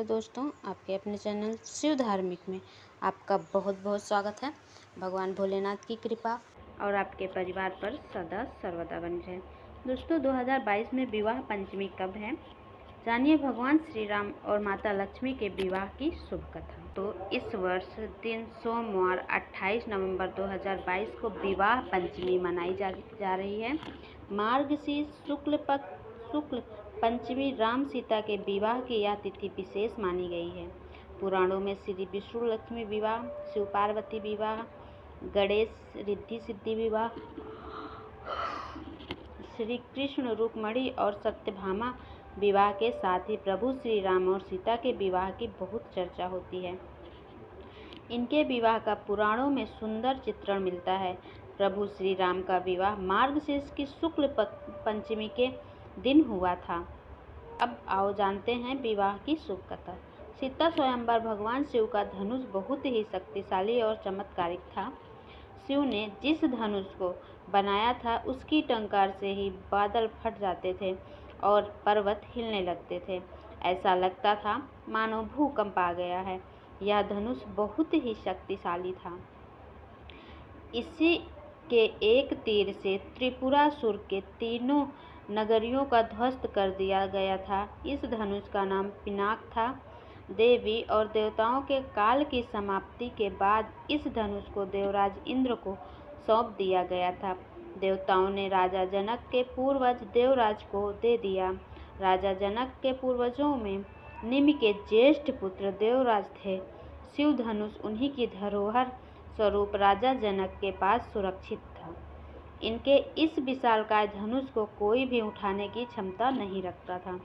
Hello दोस्तों, आपके अपने चैनल शिव धार्मिक में आपका बहुत बहुत स्वागत है। भगवान भोलेनाथ की कृपा और आपके परिवार पर सदा सर्वदा बनी रहे। दोस्तों, 2022 में विवाह पंचमी कब है? जानिए भगवान श्री राम और माता लक्ष्मी के विवाह की शुभ कथा। तो इस वर्ष दिन सोमवार 28 नवंबर 2022 को विवाह पंचमी मनाई जा रही है। मार्गशीर्ष शुक्ल पंचमी राम सीता के विवाह की यह तिथि विशेष मानी गई है। पुराणों में श्री विष्णु लक्ष्मी विवाह, शिव पार्वती विवाह, गणेश रिद्धि सिद्धि विवाह, श्री कृष्ण रुक्मणी और सत्यभामा विवाह के साथ ही प्रभु श्री राम और सीता के विवाह की बहुत चर्चा होती है। इनके विवाह का पुराणों में सुंदर चित्रण मिलता है। प्रभु श्री राम का विवाह मार्गशीर्ष की शुक्ल पंचमी के दिन हुआ था। अब आओ जानते हैं विवाह की शुभ कथा। सीता स्वयंवर भगवान शिव का धनुष बहुत ही शक्तिशाली और चमत्कारिक था। शिव ने जिस धनुष को बनाया था उसकी टंकार से ही बादल फट जाते थे और पर्वत हिलने लगते थे। ऐसा लगता था मानो भूकंप आ गया है। यह धनुष बहुत ही शक्तिशाली था। इसी के एक तीर से त्रिपुरासुर के तीनों नगरियों का ध्वस्त कर दिया गया था। इस धनुष का नाम पिनाक था। देवी और देवताओं के काल की समाप्ति के बाद इस धनुष को देवराज इंद्र को सौंप दिया गया था। देवताओं ने राजा जनक के पूर्वज देवराज को दे दिया। राजा जनक के पूर्वजों में निमि के ज्येष्ठ पुत्र देवराज थे। शिव धनुष उन्हीं की धरोहर स्वरूप राजा जनक के पास सुरक्षित था। इनके इस विशालकाय धनुष को कोई भी उठाने की क्षमता नहीं रखता था।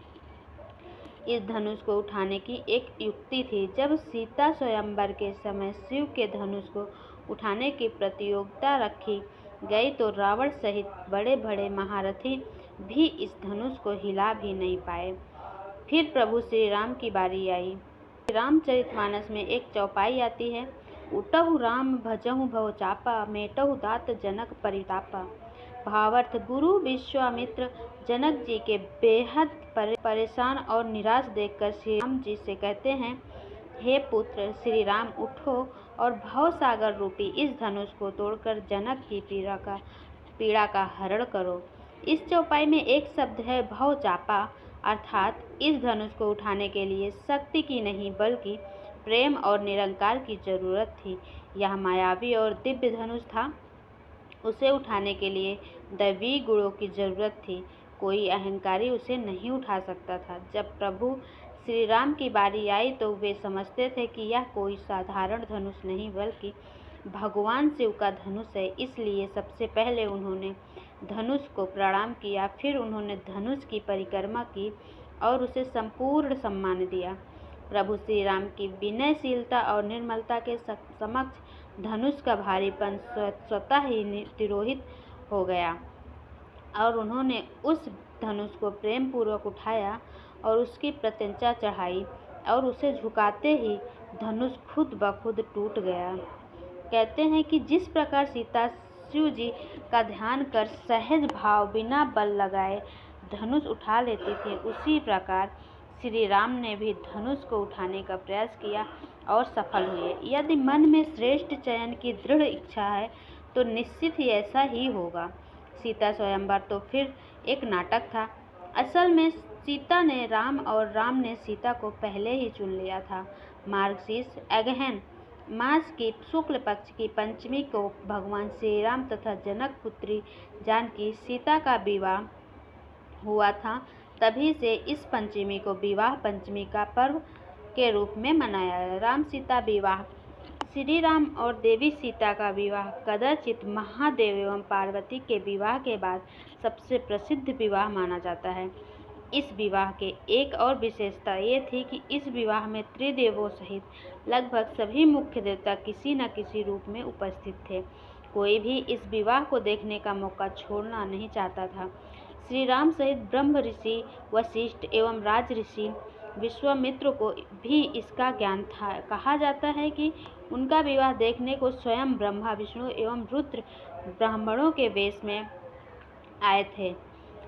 इस धनुष को उठाने की एक युक्ति थी। जब सीता स्वयंवर के समय शिव के धनुष को उठाने की प्रतियोगिता रखी गई तो रावण सहित बड़े बड़े महारथी भी इस धनुष को हिला भी नहीं पाए। फिर प्रभु श्री राम की बारी आई। रामचरितमानस में एक चौपाई आती है, उठहु राम भजहु भव चापा, मेटहु दात जनक परितापा। भावार्थ, गुरु विश्वामित्र जनक जी के बेहद परेशान और निराश देखकर श्री राम जी से कहते हैं, हे पुत्र श्री राम, उठो और भव सागर रूपी इस धनुष को तोड़कर जनक की पीड़ा का हरण करो। इस चौपाई में एक शब्द है भव चापा, अर्थात इस धनुष को उठाने के लिए शक्ति की नहीं बल्कि प्रेम और निरंकार की जरूरत थी। यह मायावी और दिव्य धनुष था। उसे उठाने के लिए दैवी गुणों की जरूरत थी। कोई अहंकारी उसे नहीं उठा सकता था। जब प्रभु श्री राम की बारी आई तो वे समझते थे कि यह कोई साधारण धनुष नहीं बल्कि भगवान शिव का धनुष है। इसलिए सबसे पहले उन्होंने धनुष को प्रणाम किया, फिर उन्होंने धनुष की परिक्रमा की और उसे संपूर्ण सम्मान दिया। प्रभु श्री राम की विनयशीलता और निर्मलता के समक्ष धनुष का भारीपन स्वतः ही तिरोहित हो गया और उन्होंने उस धनुष को प्रेम पूर्वक उठाया और उसकी प्रत्यंचा चढ़ाई और उसे झुकाते ही धनुष खुद ब खुद टूट गया। कहते हैं कि जिस प्रकार सीता शिव जी का ध्यान कर सहज भाव बिना बल लगाए धनुष उठा लेती थी, उसी प्रकार श्री राम ने भी धनुष को उठाने का प्रयास किया और सफल हुए। यदि मन में श्रेष्ठ चयन की दृढ़ इच्छा है तो निश्चित ही ऐसा ही होगा। सीता स्वयंवर तो फिर एक नाटक था। असल में सीता ने राम और राम ने सीता को पहले ही चुन लिया था। मार्गशीर्ष अगहन मास की शुक्ल पक्ष की पंचमी को भगवान श्री राम तथा जनक पुत्री जानकी सीता का विवाह हुआ था। तभी से इस पंचमी को विवाह पंचमी का पर्व के रूप में मनाया। राम सीता विवाह। श्री राम और देवी सीता का विवाह कदाचित महादेव एवं पार्वती के विवाह के बाद सबसे प्रसिद्ध विवाह माना जाता है। इस विवाह के एक और विशेषता ये थी कि इस विवाह में त्रिदेवों सहित लगभग सभी मुख्य देवता किसी न किसी रूप में उपस्थित थे। कोई भी इस विवाह को देखने का मौका छोड़ना नहीं चाहता था। श्री राम सहित ब्रह्म ऋषि वशिष्ठ एवं राज ऋषि विश्वामित्र को भी इसका ज्ञान था। कहा जाता है कि उनका विवाह देखने को स्वयं ब्रह्मा विष्णु एवं रुद्र ब्राह्मणों के वेश में आए थे।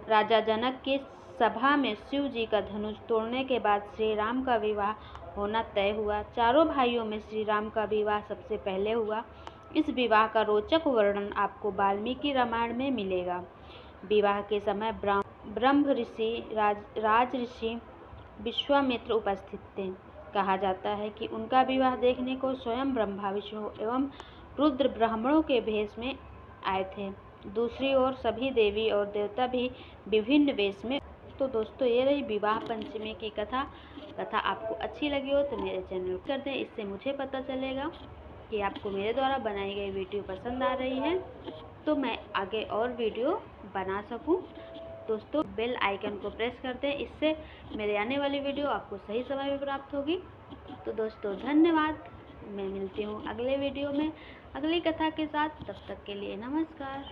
राजा जनक की सभा में शिव जी का धनुष तोड़ने के बाद श्री राम का विवाह होना तय हुआ। चारों भाइयों में श्री राम का विवाह सबसे पहले हुआ। इस विवाह का रोचक वर्णन आपको वाल्मीकि रामायण में मिलेगा। विवाह के समय ब्रह्म ऋषि राज ऋषि विश्वामित्र उपस्थित थे। कहा जाता है कि उनका विवाह देखने को स्वयं ब्रह्मा विष्णु एवं रुद्र ब्राह्मणों के भेष में आए थे। दूसरी ओर सभी देवी और देवता भी विभिन्न वेश में। तो दोस्तों, ये रही विवाह पंचमी की कथा। आपको अच्छी लगी हो तो मेरे चैनल को कर दें, इससे मुझे पता चलेगा कि आपको मेरे द्वारा बनाई गई वीडियो पसंद आ रही है, तो मैं आगे और वीडियो बना सकूं। दोस्तों, बेल आइकन को प्रेस कर दें, इससे मेरे आने वाली वीडियो आपको सही समय में प्राप्त होगी। तो दोस्तों, धन्यवाद। मैं मिलती हूँ अगले वीडियो में अगली कथा के साथ। तब तक के लिए नमस्कार।